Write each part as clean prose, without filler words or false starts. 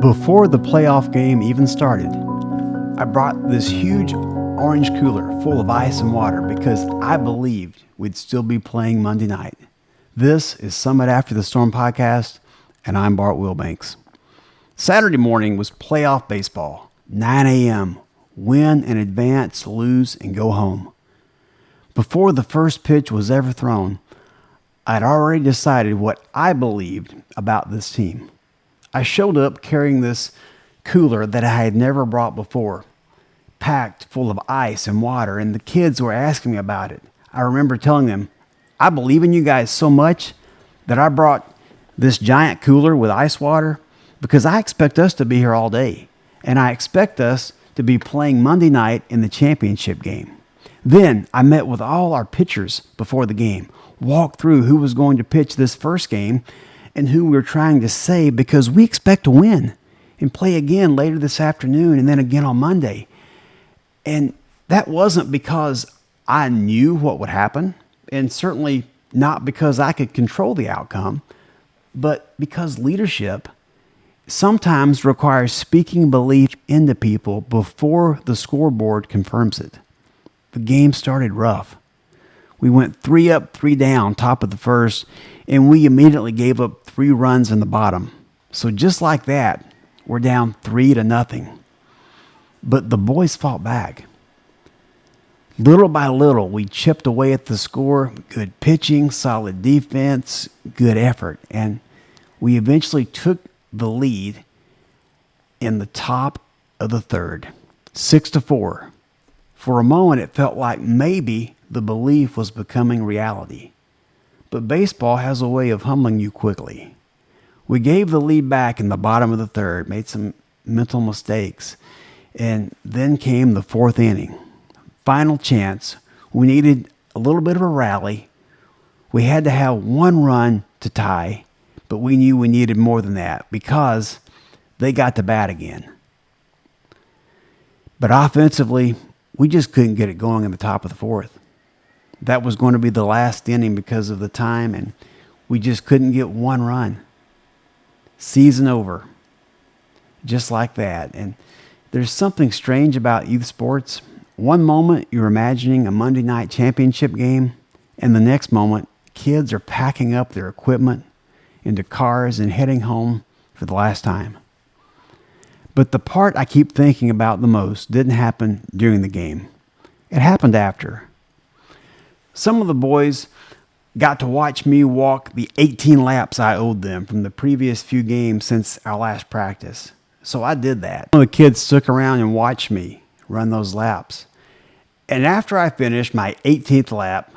Before the playoff game even started, I brought this huge orange cooler full of ice and water because I believed we'd still be playing Monday night. This is Summit After the Storm podcast, and I'm Bart Wilbanks. Saturday morning was playoff baseball, 9 a.m., win and advance, lose and go home. Before the first pitch was ever thrown, I'd already decided what I believed about this team. I showed up carrying this cooler that I had never brought before, packed full of ice and water, and the kids were asking me about it. I remember telling them, I believe in you guys so much that I brought this giant cooler with ice water because I expect us to be here all day, and I expect us to be playing Monday night in the championship game. Then I met with all our pitchers before the game, walked through who was going to pitch this first game and who we were trying to save because we expect to win and play again later this afternoon and then again on Monday. And that wasn't because I knew what would happen, and certainly not because I could control the outcome, but because leadership sometimes requires speaking belief into people before the scoreboard confirms it. The game started rough. We went 3 up, 3 down, top of the first, and we immediately gave up 3 runs in the bottom. So just like that, we're down 3-0. But the boys fought back. Little by little, we chipped away at the score. Good pitching, solid defense, good effort. And we eventually took the lead in the top of the third, 6-4. For a moment, it felt like maybe the belief was becoming reality. But baseball has a way of humbling you quickly. We gave the lead back in the bottom of the third, made some mental mistakes, and then came the 4th inning. Final chance. We needed a little bit of a rally. We had to have 1 run to tie, but we knew we needed more than that because they got to bat again. But offensively, we just couldn't get it going in the top of the 4th. That was going to be the last inning because of the time, and we just couldn't get 1 run. Season over. Just like that. And there's something strange about youth sports. One moment you're imagining a Monday night championship game, and the next moment kids are packing up their equipment into cars and heading home for the last time. But the part I keep thinking about the most didn't happen during the game. It happened after. Some of the boys got to watch me walk the 18 laps I owed them from the previous few games since our last practice. So I did that. Some of the kids stuck around and watched me run those laps. And after I finished my 18th lap,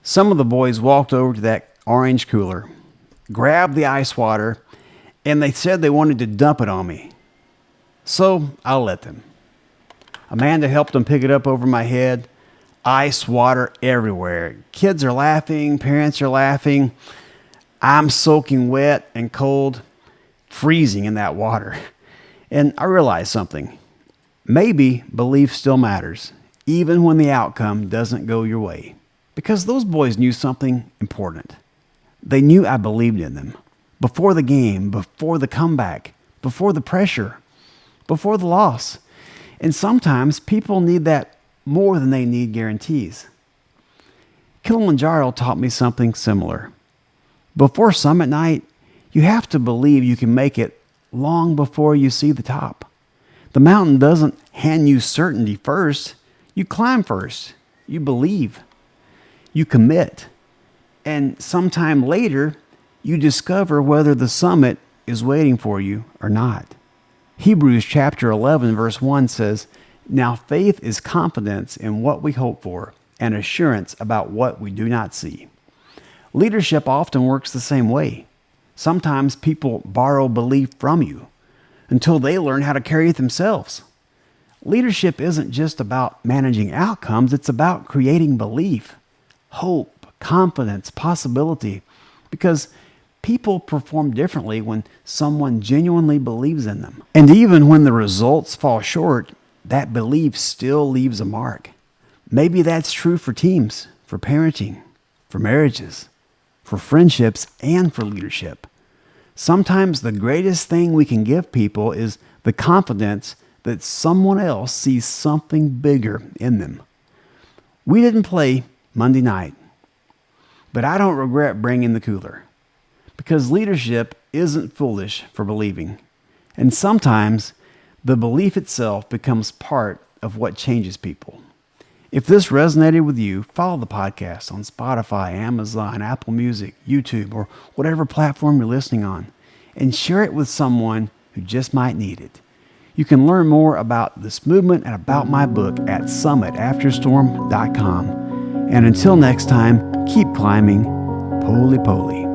some of the boys walked over to that orange cooler, grabbed the ice water, and they said they wanted to dump it on me. So I'll let them. Amanda helped them pick it up over my head. Ice, water everywhere. Kids are laughing. Parents are laughing. I'm soaking wet and cold, freezing in that water. And I realized something. Maybe belief still matters, even when the outcome doesn't go your way. Because those boys knew something important. They knew I believed in them. Before the game, before the comeback, before the pressure, before the loss. And sometimes people need that more than they need guarantees. Kilimanjaro taught me something similar. Before summit night, you have to believe you can make it long before you see the top. The mountain doesn't hand you certainty first. You climb first. You believe. You commit. And sometime later, you discover whether the summit is waiting for you or not. Hebrews chapter 11 verse 1 says, "Now faith is confidence in what we hope for and assurance about what we do not see." Leadership often works the same way. Sometimes people borrow belief from you until they learn how to carry it themselves. Leadership isn't just about managing outcomes, it's about creating belief, hope, confidence, possibility, because people perform differently when someone genuinely believes in them. And even when the results fall short, that belief still leaves a mark. Maybe that's true for teams, for parenting, for marriages, for friendships, and for leadership. Sometimes the greatest thing we can give people is the confidence that someone else sees something bigger in them. We didn't play Monday night, but I don't regret bringing the cooler, because leadership isn't foolish for believing. And sometimes the belief itself becomes part of what changes people. If this resonated with you, follow the podcast on Spotify, Amazon, Apple Music, YouTube, or whatever platform you're listening on, and share it with someone who just might need it. You can learn more about this movement and about my book at summitafterstorm.com. And until next time, keep climbing, poly poly.